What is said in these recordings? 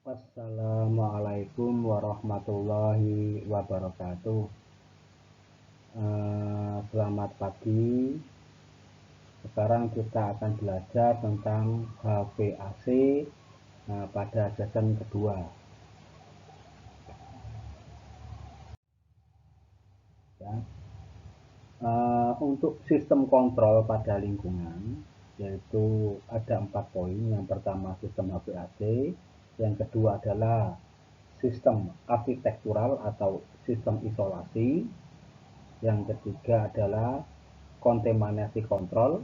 Wassalamualaikum warahmatullahi wabarakatuh. Selamat pagi. Sekarang kita akan belajar tentang HVAC pada season kedua. Ya. Untuk sistem kontrol pada lingkungan, yaitu ada 4 poin. Yang pertama sistem HVAC, yang kedua adalah sistem arsitektural atau sistem isolasi, yang ketiga adalah kontaminasi kontrol,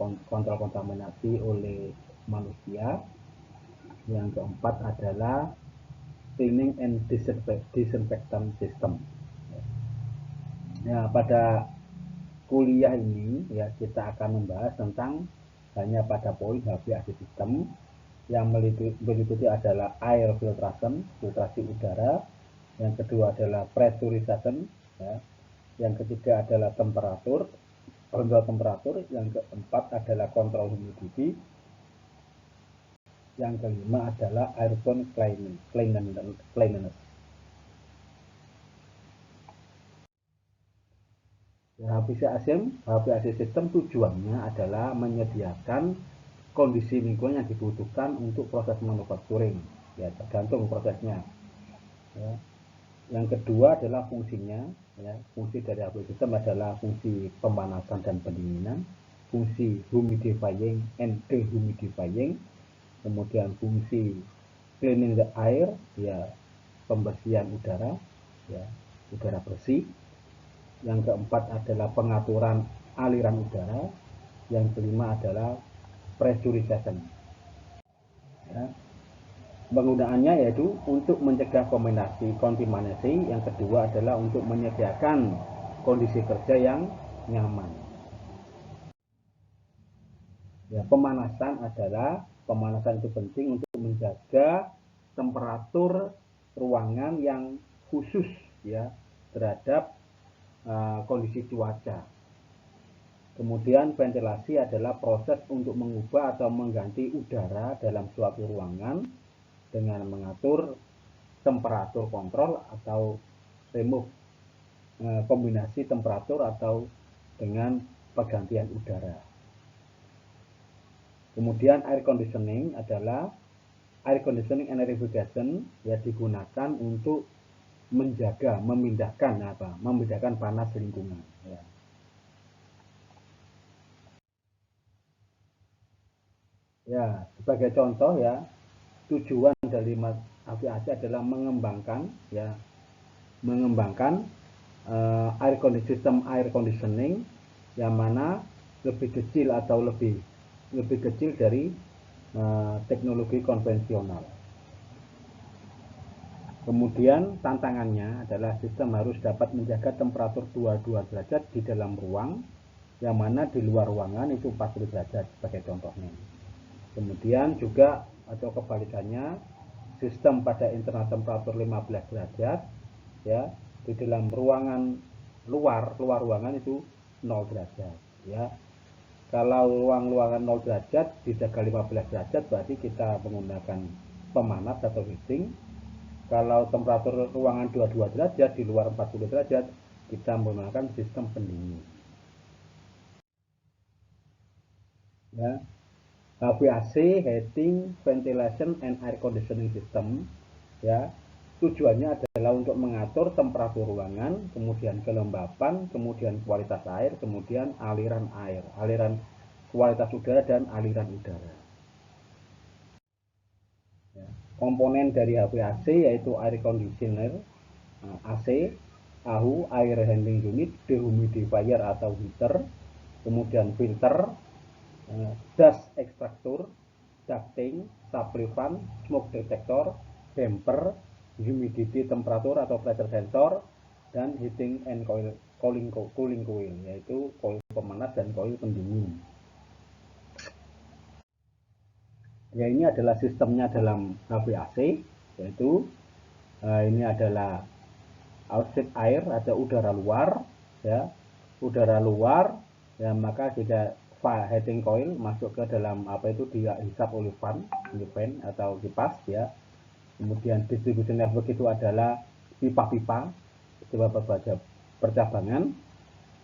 kontrol kontaminasi oleh manusia, yang keempat adalah cleaning and disinfectant system. Nah, pada kuliah ini ya kita akan membahas tentang hanya pada poin HVAC system yang meliputi adalah air filtration, filtrasi udara, yang kedua adalah pressurization, ya. Yang ketiga adalah temperatur, kontrol temperatur, yang keempat adalah kontrol humidity, yang kelima adalah airborne cleanliness. HVAC system tujuannya adalah menyediakan kondisi lingkungan yang dibutuhkan untuk proses manufacturing, ya tergantung prosesnya. Ya. Yang kedua adalah fungsinya, ya. Fungsi dari HVAC system adalah fungsi pemanasan dan pendinginan, fungsi humidifying and dehumidifying, kemudian fungsi cleaning the air, ya pembersihan udara, ya udara bersih. Yang keempat adalah pengaturan aliran udara, yang kelima adalah pressurization. Ya. Penggunaannya yaitu untuk mencegah kontaminasi, yang kedua adalah untuk menyediakan kondisi kerja yang nyaman. Ya, pemanasan itu penting untuk menjaga temperatur ruangan yang khusus ya terhadap kondisi cuaca. Kemudian ventilasi adalah proses untuk mengubah atau mengganti udara dalam suatu ruangan dengan mengatur temperatur kontrol atau remove, kombinasi temperatur atau dengan pergantian udara. Kemudian air conditioning adalah air conditioning and refrigeration, ya digunakan untuk memindahkan panas lingkungan. Ya. Ya, sebagai contoh ya, tujuan dari HVAC adalah mengembangkan sistem air conditioning yang mana lebih kecil dari teknologi konvensional. Kemudian tantangannya adalah sistem harus dapat menjaga temperatur 22 derajat di dalam ruang, yang mana di luar ruangan itu 40 derajat sebagai contohnya. Kemudian juga atau kebalikannya, sistem pada internal temperatur 15 derajat, ya di dalam ruangan luar ruangan itu 0 derajat, ya. Kalau ruangan 0 derajat dijaga 15 derajat berarti kita menggunakan pemanas atau heating. Kalau temperatur ruangan 22 derajat di luar 40 derajat kita menggunakan sistem pendingin. Ya. HVAC, heating, ventilation and air conditioning system, ya tujuannya adalah untuk mengatur temperatur ruangan, kemudian kelembapan, kemudian kualitas air, kemudian aliran kualitas udara dan aliran udara. Ya. Komponen dari HVAC yaitu air conditioner, AC, AHU, air handling unit, dehumidifier atau heater, kemudian filter, dust extractor, ducting, supply fan, smoke detector, damper, humidity temperatur atau pressure sensor, dan heating and cooling coil, yaitu koil pemanas dan koil pendingin. Ya, ini adalah sistemnya dalam HVAC, yaitu ini adalah outside air atau udara luar, ya udara luar, ya maka tidak heating coil masuk ke dalam dihisap oleh fan atau kipas, ya. Kemudian distribution network itu adalah pipa-pipa, beberapa percabangan,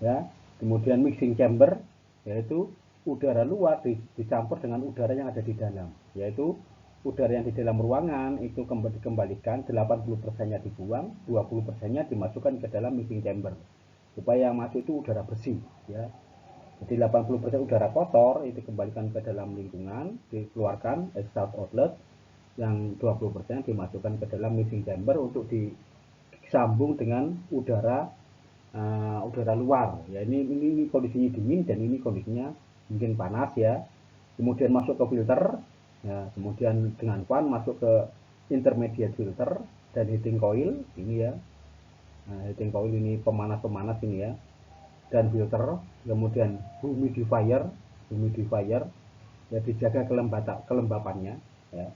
ya. Kemudian mixing chamber, yaitu udara luar dicampur dengan udara yang ada di dalam, yaitu udara yang di dalam ruangan itu dikembalikan, 80%-nya dibuang, 20%-nya dimasukkan ke dalam mixing chamber, supaya yang masuk itu udara bersih, ya. Jadi 80% udara kotor itu dikembalikan ke dalam lingkungan, dikeluarkan exhaust outlet, yang 20% dimasukkan ke dalam mixing chamber untuk disambung dengan udara luar, ya. Ini kondisinya dingin dan ini kondisinya mungkin panas, ya. Kemudian masuk ke filter, ya. Kemudian dengan fan masuk ke intermediate filter dan heating coil ini, ya. Heating coil ini pemanas ini, ya, dan filter. Kemudian humidifier ya, dijaga kelembapannya, ya,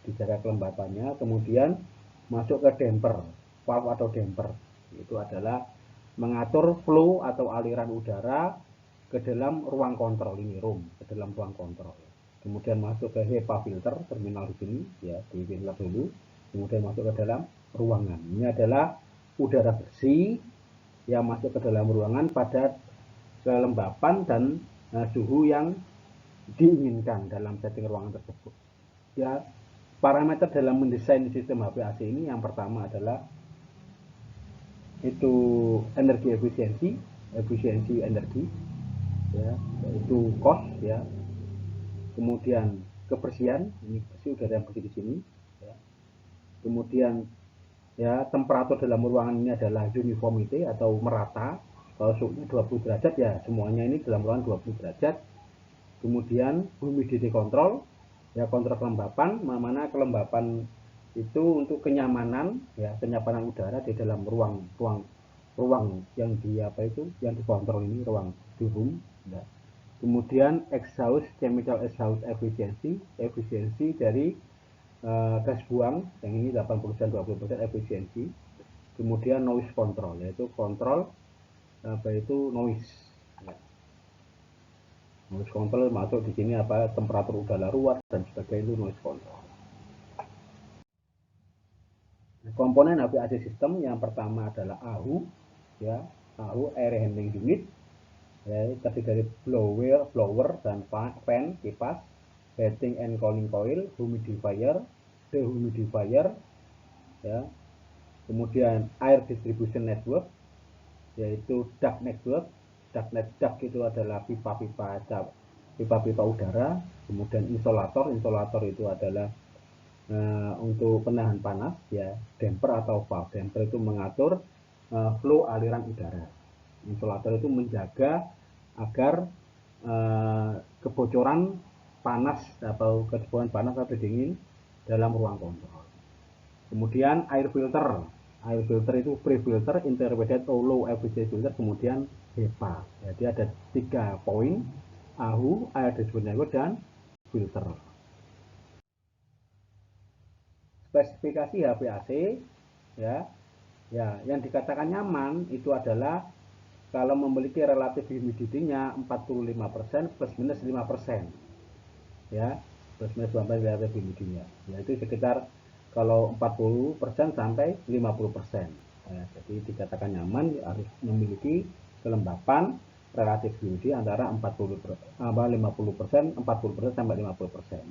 dijaga kelembapannya. Kemudian masuk ke damper, valve atau damper, itu adalah mengatur flow atau aliran udara ke dalam ruang kontrol ini, ke dalam ruang kontrol. Kemudian masuk ke HEPA filter, terminal di sini, ya, di filter dulu. Kemudian masuk ke dalam ruangan. Ini adalah udara bersih yang masuk ke dalam ruangan pada kelembapan dan suhu yang diinginkan dalam setting ruangan tersebut, ya. Parameter dalam mendesain sistem HVAC ini yang pertama adalah itu energi efisiensi energi, ya, yaitu cost, ya. Kemudian kebersihan, ini bersih, udara yang bersih di sini, ya. Kemudian, ya, temperatur dalam ruangan ini adalah uniformity atau merata. Kalau suhunya 20 derajat, ya semuanya ini dalam ruangan 20 derajat. Kemudian humidity control, ya, kontrol kelembapan, mana kelembapan itu untuk kenyamanan, ya, kenyamanan udara di dalam ruang yang yang dikontrol ini, ruang di room, ya. Kemudian chemical exhaust efisiensi dari gas buang, yang ini 80% 20% efisiensi. Kemudian noise control, yaitu kontrol noise, ya. Noise control masuk di sini temperatur udara luar dan sebagainya, itu noise control. Komponen HVAC system yang pertama adalah AHU, ya, AHU air handling unit, ya, terdiri dari blower dan fan, kipas, heating and cooling coil, humidifier, dehumidifier, ya. Kemudian air distribution network, yaitu duct network. Duct itu adalah pipa-pipa udara. Kemudian insolator itu adalah untuk penahan panas, ya. Damper atau valve, damper itu mengatur flow aliran udara. Insolator itu menjaga agar kebocoran panas atau dingin dalam ruang kontrol. Kemudian air filter itu pre-filter, intermediate atau low efficiency filter, kemudian HEPA. Jadi ada 3 poin: AHU, air distribution network, dan filter. Spesifikasi HVAC, ya, yang dikatakan nyaman itu adalah kalau memiliki relatif humidity-nya 45% plus minus 5%, ya, plus minus 5% relatif humidity-nya, yaitu sekitar kalau 40% sampai 50%, ya. Jadi dikatakan nyaman harus memiliki kelembapan relatif humidity antara 50%, 40% sampai 50%.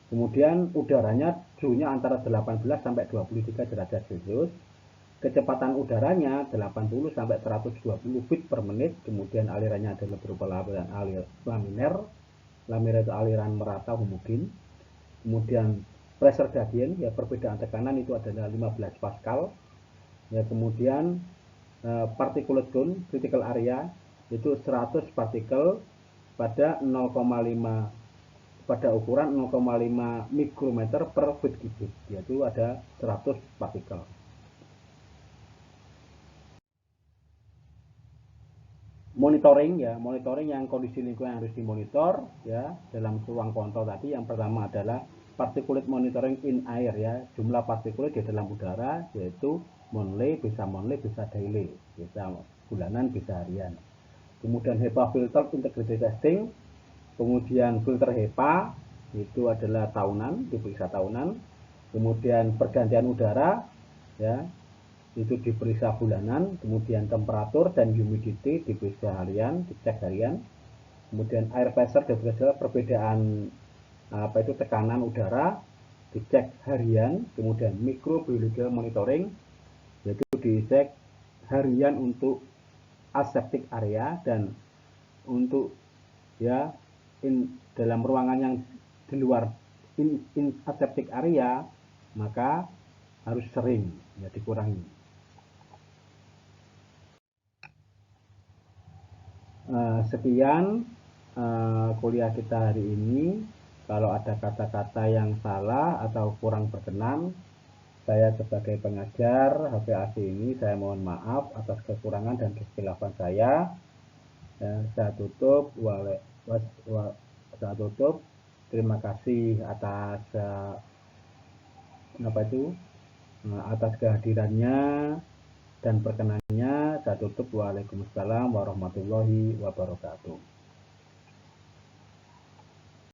Kemudian udaranya suhunya antara 18 sampai 23 derajat Celcius. Kecepatan udaranya 80 sampai 120 feet per menit. Kemudian alirannya adalah berupa laminar. Laminar itu aliran merata homogen. Kemudian pressure gradient, ya, perbedaan tekanan itu adalah 15 Pascal. Ya, kemudian particulate count critical area itu 100 partikel pada 0,5 pada ukuran 0,5 mikrometer per feet cubed, yaitu ada 100 partikel. Monitoring, ya, monitoring yang kondisi lingkungan harus dimonitor, ya, dalam ruang kontrol tadi. Yang pertama adalah particulate monitoring in air, ya, jumlah particulate di dalam udara, yaitu monthly, bisa daily, bisa bulanan, bisa harian. Kemudian HEPA filter integrity testing. Kemudian filter HEPA itu adalah tahunan, diperiksa tahunan. Kemudian pergantian udara, ya, itu diperiksa bulanan. Kemudian temperatur dan humidity diperiksa harian, dicek harian. Kemudian air pressure diperiksa, perbedaan tekanan udara, dicek harian. Kemudian microbiological monitoring, yaitu dicek harian untuk aseptic area, dan untuk ya dalam ruangan yang di luar aseptic area, maka harus sering, ya, dikurangi. Sekian kuliah kita hari ini. Kalau ada kata-kata yang salah atau kurang berkenan, saya sebagai pengajar HPAC ini, saya mohon maaf atas kekurangan dan kekhilafan saya. Saya tutup. Terima kasih atas atas kehadirannya dan perkenannya. Saya tutup. Waalaikumsalam warahmatullahi wabarakatuh.